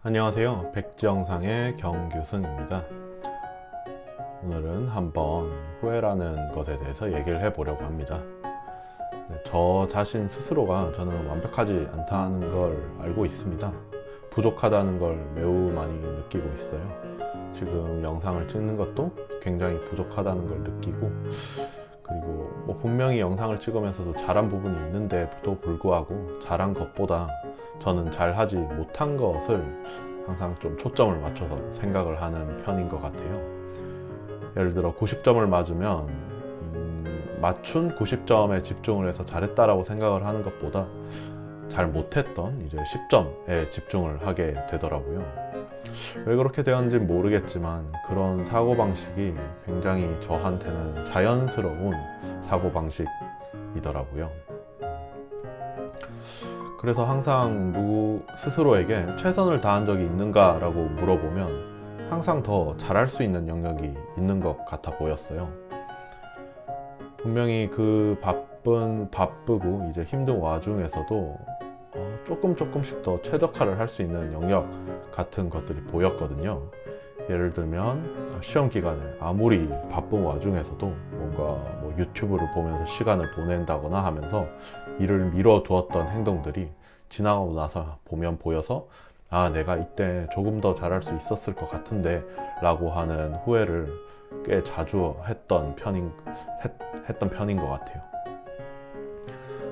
안녕하세요. 백지영상의 경규승입니다. 오늘은 한번 후회라는 것에 대해서 얘기를 해보려고 합니다. 저 자신 스스로가 저는 완벽하지 않다는 걸 알고 있습니다. 부족하다는 걸 매우 많이 느끼고 있어요. 지금 영상을 찍는 것도 굉장히 부족하다는 걸 느끼고, 그리고 분명히 영상을 찍으면서도 잘한 부분이 있는데도 불구하고 잘한 것보다 저는 잘하지 못한 것을 항상 좀 초점을 맞춰서 생각을 하는 편인 것 같아요. 예를 들어 90점을 맞으면 맞춘 90점에 집중을 해서 잘했다라고 생각을 하는 것보다 잘 못했던 이제 10점에 집중을 하게 되더라고요. 왜 그렇게 되었는지 모르겠지만 그런 사고방식이 굉장히 저한테는 자연스러운 사고방식이더라고요. 그래서 항상 누구 스스로에게 최선을 다한 적이 있는가 라고 물어보면 항상 더 잘할 수 있는 영역이 있는 것 같아 보였어요. 분명히 그 바쁘고 이제 힘든 와중에서도 조금씩 더 최적화를 할 수 있는 영역 같은 것들이 보였거든요. 예를 들면 시험 기간에 아무리 바쁜 와중에서도 뭔가 유튜브를 보면서 시간을 보낸다거나 하면서 일을 미뤄두었던 행동들이 지나가고 나서 보여서 내가 이때 조금 더 잘할 수 있었을 것 같은데 라고 하는 후회를 꽤 자주 했던 편인 것 같아요.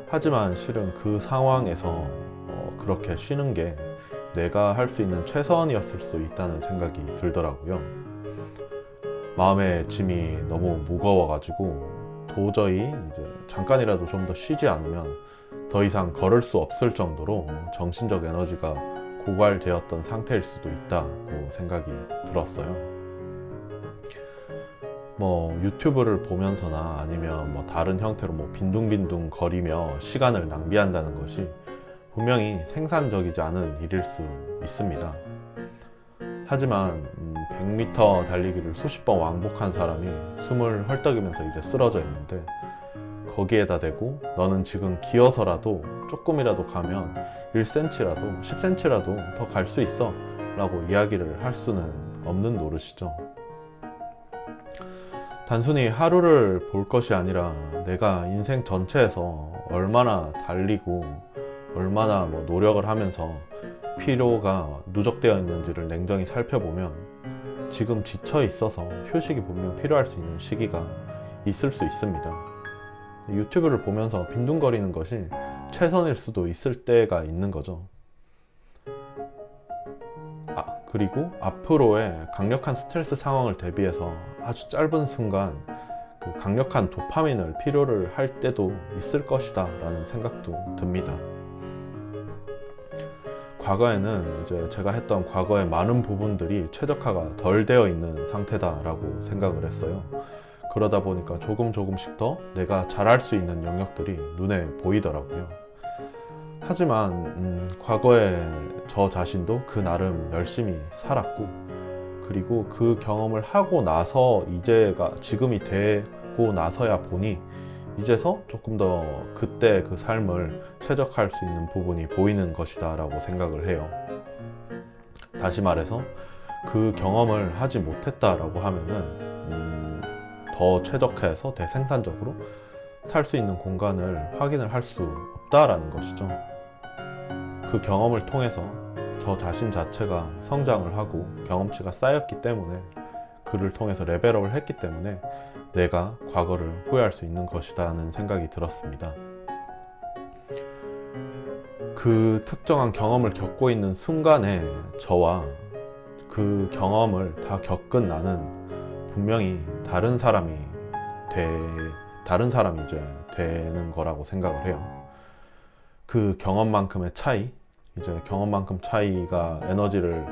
하지만 실은 그 상황에서 그렇게 쉬는 게 내가 할 수 있는 최선이었을 수 있다는 생각이 들더라고요. 마음의 짐이 너무 무거워가지고 도저히 이제 잠깐이라도 좀 더 쉬지 않으면 더 이상 걸을 수 없을 정도로 정신적 에너지가 고갈되었던 상태일 수도 있다고 생각이 들었어요. 유튜브를 보면서나 아니면 다른 형태로 빈둥빈둥 거리며 시간을 낭비한다는 것이 분명히 생산적이지 않은 일일 수 있습니다. 하지만 100m 달리기를 수십 번 왕복한 사람이 숨을 헐떡이면서 이제 쓰러져 있는데 거기에다 대고 너는 지금 기어서라도 조금이라도 가면 1cm라도 10cm라도 더 갈 수 있어 라고 이야기를 할 수는 없는 노릇이죠. 단순히 하루를 볼 것이 아니라 내가 인생 전체에서 얼마나 달리고 얼마나 노력을 하면서 피로가 누적되어 있는지를 냉정히 살펴보면 지금 지쳐 있어서 휴식이 분명 필요할 수 있는 시기가 있을 수 있습니다. 유튜브를 보면서 빈둥거리는 것이 최선일 수도 있을 때가 있는 거죠. 그리고 앞으로의 강력한 스트레스 상황을 대비해서 아주 짧은 순간 그 강력한 도파민을 필요를 할 때도 있을 것이다 라는 생각도 듭니다. 과거에는 이제 제가 했던 과거의 많은 부분들이 최적화가 덜 되어 있는 상태다라고 생각을 했어요. 그러다 보니까 조금씩 더 내가 잘할 수 있는 영역들이 눈에 보이더라고요. 하지만 과거의 저 자신도 그 나름 열심히 살았고, 그리고 그 경험을 하고 나서 지금이 되고 나서야 보니 이제서 조금 더 그때 그 삶을 최적화할 수 있는 부분이 보이는 것이다 라고 생각을 해요. 다시 말해서 그 경험을 하지 못했다라고 하면은 더 최적화해서 대생산적으로 살 수 있는 공간을 확인을 할 수 없다라는 것이죠. 그 경험을 통해서 저 자신 자체가 성장을 하고 경험치가 쌓였기 때문에, 그를 통해서 레벨업을 했기 때문에 내가 과거를 후회할 수 있는 것이라는 생각이 들었습니다. 그 특정한 경험을 겪고 있는 순간에 저와 그 경험을 다 겪은 나는 분명히 다른 사람이 이제 되는 거라고 생각을 해요. 그 경험만큼의 차이, 이제 경험만큼 차이가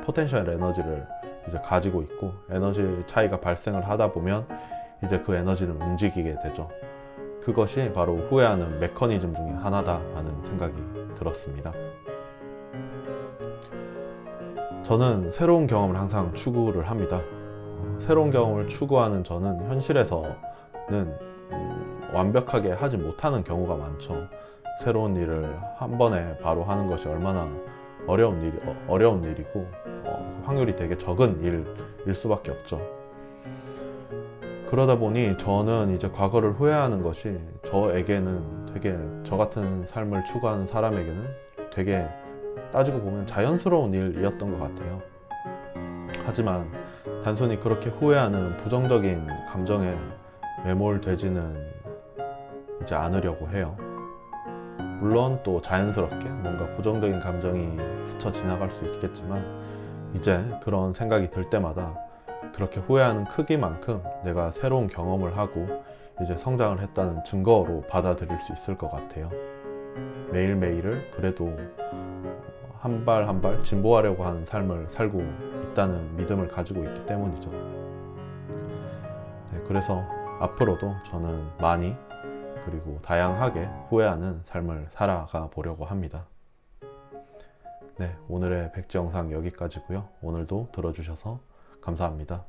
포텐셜 에너지를 이제 가지고 있고, 에너지 차이가 발생을 하다 보면 이제 그 에너지는 움직이게 되죠. 그것이 바로 후회하는 메커니즘 중에 하나다라는 생각이 들었습니다. 저는 새로운 경험을 항상 추구를 합니다. 새로운 경험을 추구하는 저는 현실에서는 완벽하게 하지 못하는 경우가 많죠. 새로운 일을 한 번에 바로 하는 것이 얼마나 어려운 일이고 확률이 되게 적은 일일 수밖에 없죠. 그러다 보니 저는 이제 과거를 후회하는 것이 저에게는 되게, 저 같은 삶을 추구하는 사람에게는 되게 따지고 보면 자연스러운 일이었던 것 같아요. 하지만 단순히 그렇게 후회하는 부정적인 감정에 매몰되지는 이제 않으려고 해요. 물론 또 자연스럽게 뭔가 부정적인 감정이 스쳐 지나갈 수 있겠지만, 이제 그런 생각이 들 때마다 그렇게 후회하는 크기만큼 내가 새로운 경험을 하고 이제 성장을 했다는 증거로 받아들일 수 있을 것 같아요. 매일매일을 그래도 한 발 한 발 진보하려고 하는 삶을 살고 있다는 믿음을 가지고 있기 때문이죠. 네, 그래서 앞으로도 저는 많이 그리고 다양하게 후회하는 삶을 살아가 보려고 합니다. 네, 오늘의 백지 영상 여기까지고요. 오늘도 들어주셔서 감사합니다.